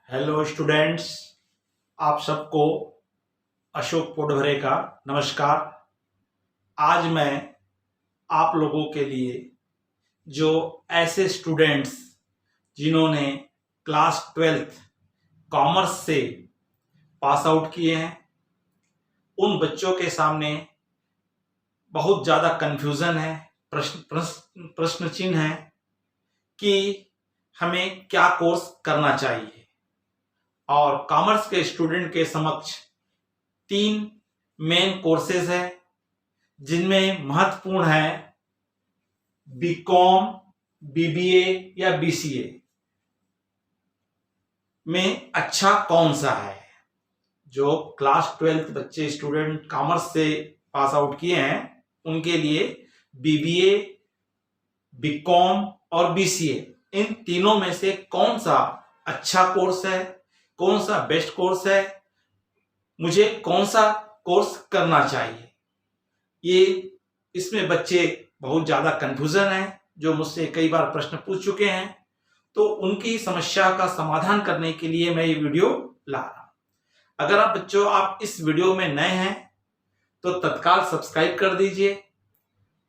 Hello students, आप सबको अशोक पोडभरे का नमस्कार। आज मैं आप लोगों के लिए जो ऐसे स्टूडेंट्स जिन्होंने क्लास 12th कॉमर्स से पास आउट किए हैं, उन बच्चों के सामने बहुत ज़्यादा कन्फ्यूज़न है, प्रश्न चिन्ह है कि हमें क्या कोर्स करना चाहिए। और कॉमर्स के स्टूडेंट के समक्ष 3 मेन कोर्सेज है, जिनमें महत्वपूर्ण है बीकॉम, बीबीए या बीसीए में अच्छा कौन सा है। जो क्लास 12th बच्चे स्टूडेंट कॉमर्स से पास आउट किए हैं, उनके लिए बीबीए, बीकॉम और बीसीए, इन तीनों में से कौन सा अच्छा कोर्स है, कौन सा बेस्ट कोर्स है, मुझे कौन सा कोर्स करना चाहिए। ये इसमें बच्चे बहुत ज़्यादा कन्फ्यूज़न है, जो मुझसे कई बार प्रश्न पूछ चुके हैं। तो उनकी समस्या का समाधान करने के लिए मैं ये वीडियो ला रहा हूँ। अगर आप बच्चों आप इस वीडियो में नए हैं तो तत्काल सब्सक्राइब कर दीजिए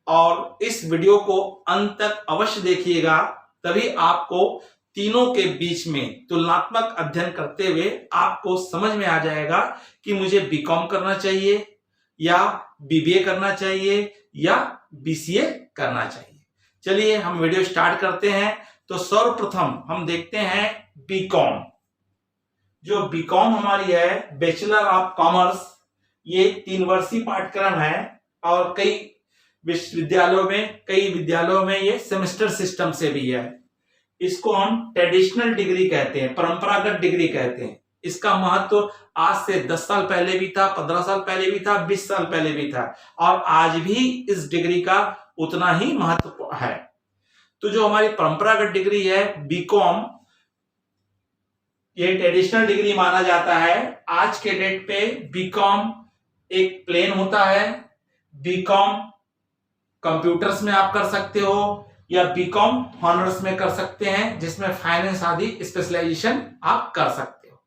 और इस वीडियो को अंत तक अवश्य देखिएगा, तभी आपको तीनों के बीच में तुलनात्मक अध्ययन करते हुए आपको समझ में आ जाएगा कि मुझे बीकॉम करना चाहिए या बीबीए करना चाहिए या बीसीए करना चाहिए। चलिए हम वीडियो स्टार्ट करते हैं। तो सर्वप्रथम हम देखते हैं बीकॉम। जो बीकॉम हमारी है, बैचलर ऑफ कॉमर्स, ये 3 वर्षीय पाठ्यक्रम है और कई विद्यालयों में ये सेमेस्टर सिस्टम से भी है। इसको हम ट्रेडिशनल डिग्री कहते हैं, परंपरागत डिग्री कहते हैं। इसका महत्व आज से 10 साल पहले भी था, 15 साल पहले भी था, 20 साल पहले भी था और आज भी इस डिग्री का उतना ही महत्व है। तो जो हमारी परंपरागत डिग्री है बीकॉम, ये ट्रेडिशनल डिग्री माना जाता है। आज के डेट पे बीकॉम एक प्लेन होता है। बीकॉम कंप्यूटर्स में आप कर सकते हो या बीकॉम ऑनर्स में कर सकते हैं, जिसमें फाइनेंस आदि स्पेशलाइजेशन आप कर सकते हो।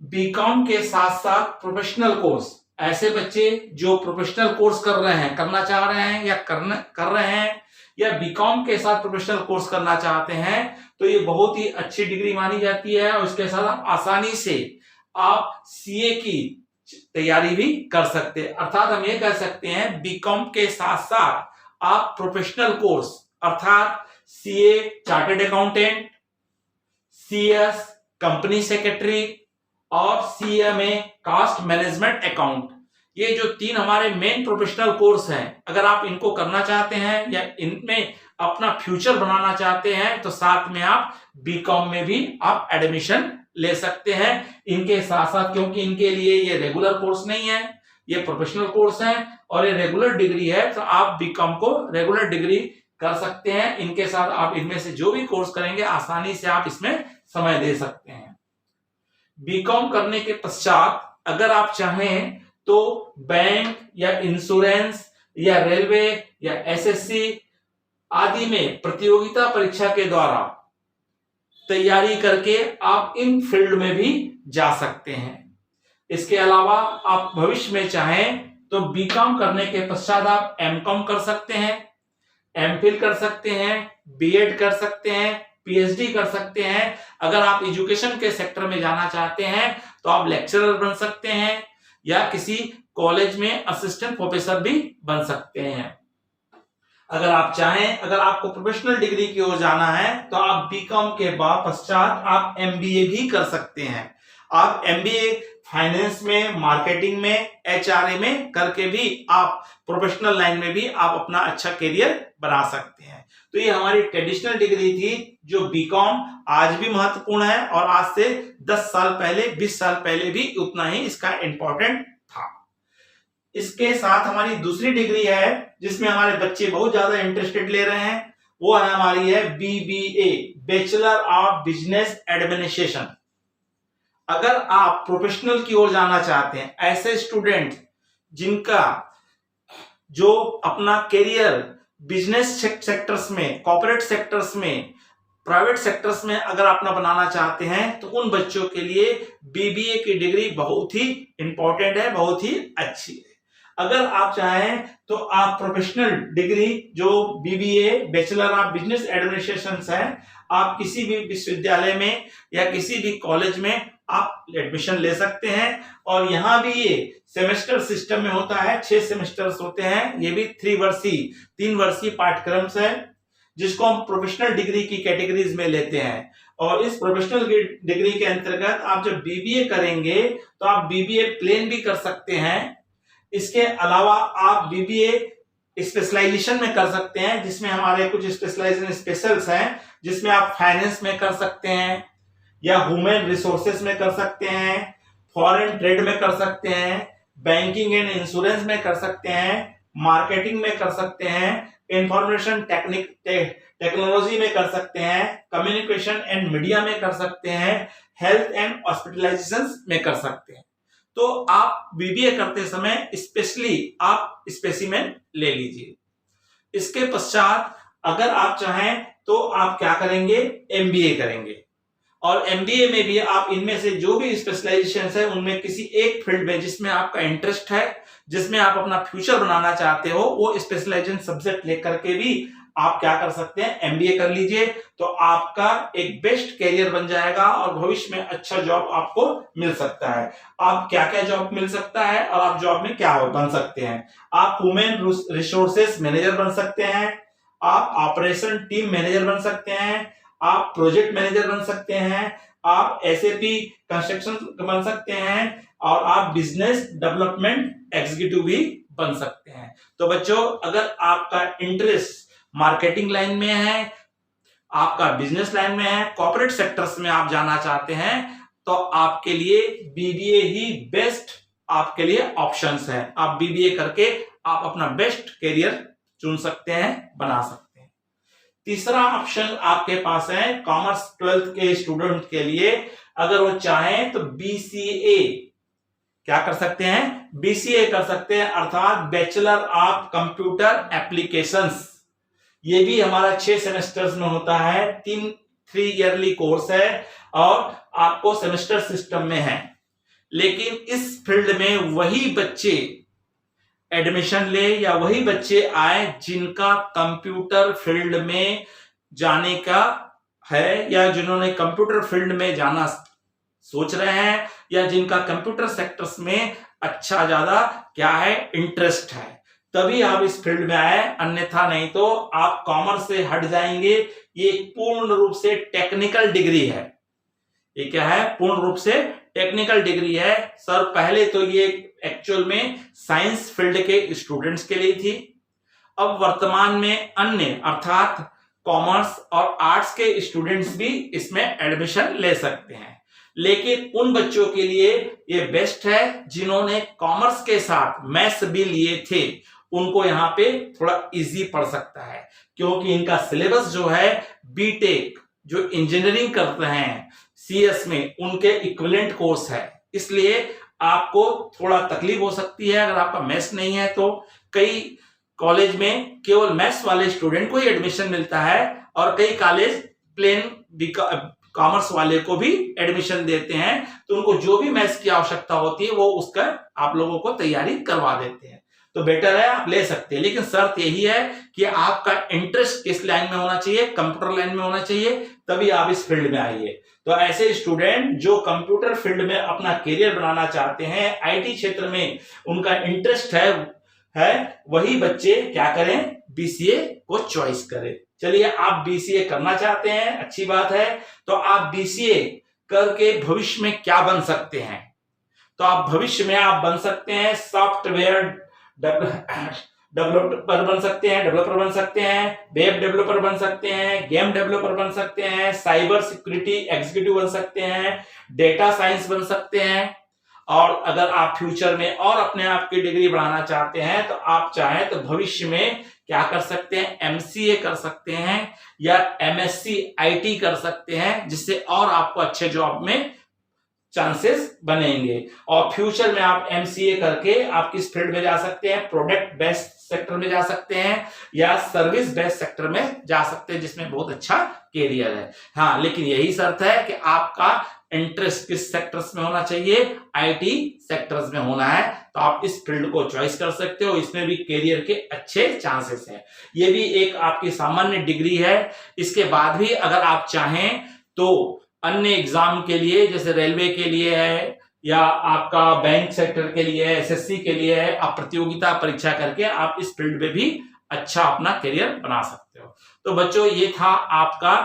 बीकॉम के साथ साथ प्रोफेशनल कोर्स, ऐसे बच्चे जो प्रोफेशनल कोर्स कर रहे हैं, करना चाह रहे हैं या कर रहे हैं या बीकॉम के साथ प्रोफेशनल कोर्स करना चाहते हैं, तो ये बहुत ही अच्छी डिग्री मानी जाती है और इसके साथ आप आसानी से आप सीए की तैयारी भी कर सकते हैं। अर्थात हम ये कह सकते हैं बीकॉम के साथ साथ आप प्रोफेशनल कोर्स अर्थात CA chartered accountant, CS company secretary और सीएमए कास्ट मैनेजमेंट अकाउंट, ये जो 3 हमारे मेन प्रोफेशनल कोर्स हैं, अगर आप इनको करना चाहते हैं या इनमें अपना फ्यूचर बनाना चाहते हैं, तो साथ में आप बीकॉम में भी आप एडमिशन ले सकते हैं इनके साथ साथ, क्योंकि इनके लिए ये रेगुलर कोर्स नहीं है, ये प्रोफेशनल कोर्स है और ये रेगुलर डिग्री है। तो आप बीकॉम को रेगुलर डिग्री कर सकते हैं। इनके साथ आप इनमें से जो भी कोर्स करेंगे आसानी से आप इसमें समय दे सकते हैं। बीकॉम करने के पश्चात अगर आप चाहें तो बैंक या इंश्योरेंस या रेलवे या एसएससी आदि में प्रतियोगिता परीक्षा के द्वारा तैयारी करके आप इन फील्ड में भी जा सकते हैं। इसके अलावा आप भविष्य में चाहें तो बीकॉम करने के पश्चात आप एमकॉम कर सकते हैं, एमफिल कर सकते हैं, बीएड कर सकते हैं, पीएचडी कर सकते हैं। अगर आप एजुकेशन के सेक्टर में जाना चाहते हैं तो आप लेक्चरर बन सकते हैं या किसी कॉलेज में असिस्टेंट प्रोफेसर भी बन सकते हैं। अगर आप चाहें, अगर आपको प्रोफेशनल डिग्री की ओर जाना है तो आप बीकॉम के बाद पश्चात आप एमबीए भी कर सकते हैं। आप एमबीए फाइनेंस में, मार्केटिंग में, एचआरए में करके भी आप प्रोफेशनल लाइन में भी आप अपना अच्छा करियर बना सकते हैं। तो ये हमारी ट्रेडिशनल डिग्री थी, जो बीकॉम आज भी महत्वपूर्ण है और आज से 10 साल पहले, 20 साल पहले भी उतना ही इसका इंपॉर्टेंट था। इसके साथ हमारी दूसरी डिग्री है जिसमें हमारे बच्चे बहुत ज्यादा इंटरेस्टेड ले रहे हैं, वो है हमारी है BBA, bachelor of business administration. अगर आप प्रोफेशनल की ओर जाना चाहते हैं, ऐसे स्टूडेंट जिनका जो अपना करियर बिजनेस सेक्टर्स में, कॉर्पोरेट सेक्टर्स में प्राइवेट सेक्टर्स में अगर आप अपना बनाना चाहते हैं तो उन बच्चों के लिए बीबीए की डिग्री बहुत ही इंपॉर्टेंट है, बहुत ही अच्छी है। अगर आप चाहें तो आप प्रोफेशनल डिग्री जो BBA bachelor of business administration है, आप किसी भी विश्वविद्यालय में या किसी भी कॉलेज में आप एडमिशन ले सकते हैं। और यहाँ भी ये सेमेस्टर सिस्टम में होता है, 6 सेमेस्टर्स होते हैं। ये भी 3 वर्षीय पाठ्यक्रम है जिसको हम प्रोफेशनल डिग्री की कैटेगरीज में लेते हैं। और इस प्रोफेशनल डिग्री के अंतर्गत आप जब बीबीए करेंगे तो आप बीबीए प्लेन भी कर सकते हैं। इसके अलावा आप बीबीए स्पेशलाइजेशन में कर सकते हैं, जिसमें हमारे कुछ स्पेशलाइजेशन स्पेशल्स हैं, जिसमें आप फाइनेंस में कर सकते हैं या ह्यूमन रिसोर्सेस में कर सकते हैं, फॉरेन ट्रेड में कर सकते हैं, बैंकिंग एंड इंश्योरेंस में कर सकते हैं, मार्केटिंग में कर सकते हैं, इंफॉर्मेशन टेक्नोलॉजी में कर सकते हैं, कम्युनिकेशन एंड मीडिया में कर सकते हैं, हेल्थ एंड हॉस्पिटलाइजेशन में कर सकते हैं। तो आप बीबीए करते समय स्पेशली आप स्पेसिमेन ले लीजिए। इसके पश्चात अगर आप चाहें तो आप क्या करेंगे, एमबीए करेंगे। और एमबीए में भी आप इनमें से जो भी स्पेशलाइजेशन है उनमें किसी एक फील्ड में जिसमें आपका इंटरेस्ट है, जिसमें आप अपना फ्यूचर बनाना चाहते हो, वो स्पेशलाइजेशन सब्जेक्ट लेकर के भी आप क्या कर सकते हैं, एमबीए कर लीजिए। तो आपका एक बेस्ट कैरियर बन जाएगा और भविष्य में अच्छा जॉब आपको मिल सकता है। आप क्या क्या जॉब मिल सकता है और आप जॉब में क्या बन सकते हैं, आप ह्यूमन रिसोर्सेस मैनेजर बन सकते हैं, आप ऑपरेशन टीम मैनेजर बन सकते हैं, आप प्रोजेक्ट मैनेजर बन सकते हैं, आप एसएपी कंस्ट्रक्शन बन सकते हैं, और आप बिजनेस डेवलपमेंट एग्जीक्यूटिव भी बन सकते हैं। तो बच्चों, अगर आपका इंटरेस्ट मार्केटिंग लाइन में है, आपका बिजनेस लाइन में है, कॉर्पोरेट सेक्टर्स में आप जाना चाहते हैं, तो आपके लिए बीबीए ही बेस्ट आपके लिए ऑप्शंस है। आप बीबीए करके आप अपना बेस्ट करियर चुन सकते हैं, बना सकते हैं। तीसरा ऑप्शन आपके पास है कॉमर्स 12th के स्टूडेंट के लिए, अगर वो चाहें तो बीसीए क्या कर सकते हैं, बीसीए कर सकते हैं, अर्थात बैचलर ऑफ कंप्यूटर एप्लीकेशंस। ये भी हमारा 6 सेमेस्टर्स में होता है, 3 ईयरली कोर्स है और आपको सेमेस्टर सिस्टम में है। लेकिन इस फील्ड में वही बच्चे एडमिशन ले या वही बच्चे आए जिनका कंप्यूटर फील्ड में जाने का है, या जिन्होंने कंप्यूटर फील्ड में जाना सोच रहे हैं, या जिनका कंप्यूटर सेक्टर्स में अच्छा ज्यादा क्या है, इंटरेस्ट है, तभी आप इस फील्ड में आए। अन्यथा नहीं तो आप कॉमर्स से हट जाएंगे। ये पूर्ण रूप से टेक्निकल डिग्री है। ये क्या है, पूर्ण रूप से टेक्निकल डिग्री है। सर पहले तो ये एक्चुअल में साइंस फील्ड के स्टूडेंट्स के लिए थी, अब वर्तमान में अन्य अर्थात कॉमर्स और आर्ट्स के स्टूडेंट्स भी इसमें एडमिशन ले सकते हैं। लेकिन उन बच्चों के लिए ये बेस्ट है जिन्होंने कॉमर्स के साथ मैथ्स भी लिए थे, उनको यहाँ पे थोड़ा इजी पड़ सकता है, क्योंकि इनका सिलेबस जो है बीटेक जो इंजीनियरिंग कर रहे हैं सीएस में, उनके इक्विवेलेंट कोर्स है। इसलिए आपको थोड़ा तकलीफ हो सकती है अगर आपका मैथ्स नहीं है तो। कई कॉलेज में केवल मैथ्स वाले स्टूडेंट को ही एडमिशन मिलता है और कई कॉलेज प्लेन कॉमर्स वाले को भी एडमिशन देते हैं, तो उनको जो भी मैथ्स की आवश्यकता होती है वो उसका आप लोगों को तैयारी करवा देते हैं। तो बेटर है आप ले सकते हैं, लेकिन शर्त यही है कि आपका इंटरेस्ट किस लाइन में होना चाहिए, कंप्यूटर लाइन में होना चाहिए, तभी आप इस फील्ड में आइए। तो ऐसे स्टूडेंट जो कंप्यूटर फील्ड में अपना करियर बनाना चाहते हैं, आईटी क्षेत्र में उनका इंटरेस्ट है वही बच्चे क्या करें, बीसीए को चॉइस करें। चलिए, आप बीसीए करना चाहते हैं, अच्छी बात है। तो आप बीसीए करके भविष्य में क्या बन सकते हैं, तो आप भविष्य में आप बन सकते हैं सॉफ्टवेयर डेवलपर बन सकते हैं, वेब डेवलपर बन सकते हैं, गेम डेवलपर बन सकते हैं, साइबर सिक्योरिटी एग्जीक्यूटिव बन सकते हैं, डेटा साइंस बन सकते हैं। और अगर आप फ्यूचर में और अपने आप की डिग्री बढ़ाना चाहते हैं तो आप चाहें तो भविष्य में क्या कर सकते हैं, एमसीए कर सकते हैं या एमएससी आईटी कर सकते हैं, जिससे और आपको अच्छे जॉब में चांसेस बनेंगे। और फ्यूचर में आप एमसीए करके आप किस फील्ड में जा सकते हैं, प्रोडक्ट बेस्ड सेक्टर में जा सकते हैं या सर्विस बेस्ड सेक्टर में जा सकते हैं, जिसमें बहुत अच्छा कैरियर है। हाँ, लेकिन यही शर्त है कि आपका इंटरेस्ट किस सेक्टर्स में होना चाहिए, आईटी सेक्टर्स में होना है, तो आप इस फील्ड को चॉइस कर सकते हो। इसमें भी कैरियर के अच्छे चांसेस हैं। ये भी एक आपकी सामान्य डिग्री है। इसके बाद भी अगर आप चाहें तो अन्य एग्जाम के लिए, जैसे रेलवे के लिए है या आपका बैंक सेक्टर के लिए है, एसएससी के लिए है, आप प्रतियोगिता परीक्षा करके आप इस फील्ड में भी अच्छा अपना करियर बना सकते हो। तो बच्चों, ये था आपका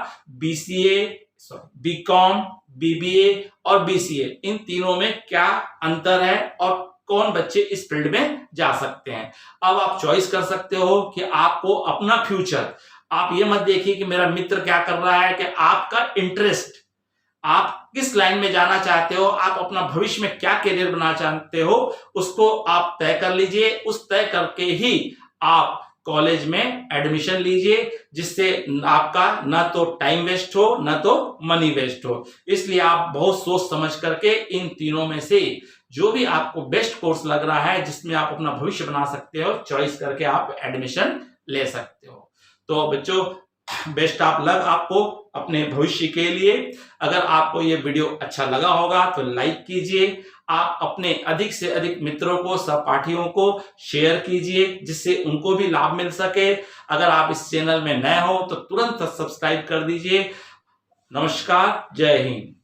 बीकॉम, बीबीए और बीसीए, इन तीनों में क्या अंतर है और कौन बच्चे इस फील्ड में जा सकते हैं। अब आप चॉइस कर सकते हो कि आपको अपना फ्यूचर, आप ये मत देखिए कि मेरा मित्र क्या कर रहा है, कि आपका इंटरेस्ट, आप किस लाइन में जाना चाहते हो, आप अपना भविष्य में क्या करियर बनाना चाहते हो, उसको आप तय कर लीजिए। उस तय करके ही आप कॉलेज में एडमिशन लीजिए, जिससे आपका ना तो टाइम वेस्ट हो ना तो मनी वेस्ट हो। इसलिए आप बहुत सोच समझ करके इन तीनों में से जो भी आपको बेस्ट कोर्स लग रहा है, जिसमें आप अपना भविष्य बना सकते हो, चॉइस करके आप एडमिशन ले सकते हो। तो बच्चों, बेस्ट ऑफ लक आपको अपने भविष्य के लिए। अगर आपको ये वीडियो अच्छा लगा होगा तो लाइक कीजिए। आप अपने अधिक से अधिक मित्रों को, सहपाठियों को शेयर कीजिए, जिससे उनको भी लाभ मिल सके। अगर आप इस चैनल में नए हो तो तुरंत सब्सक्राइब कर दीजिए। नमस्कार, जय हिंद।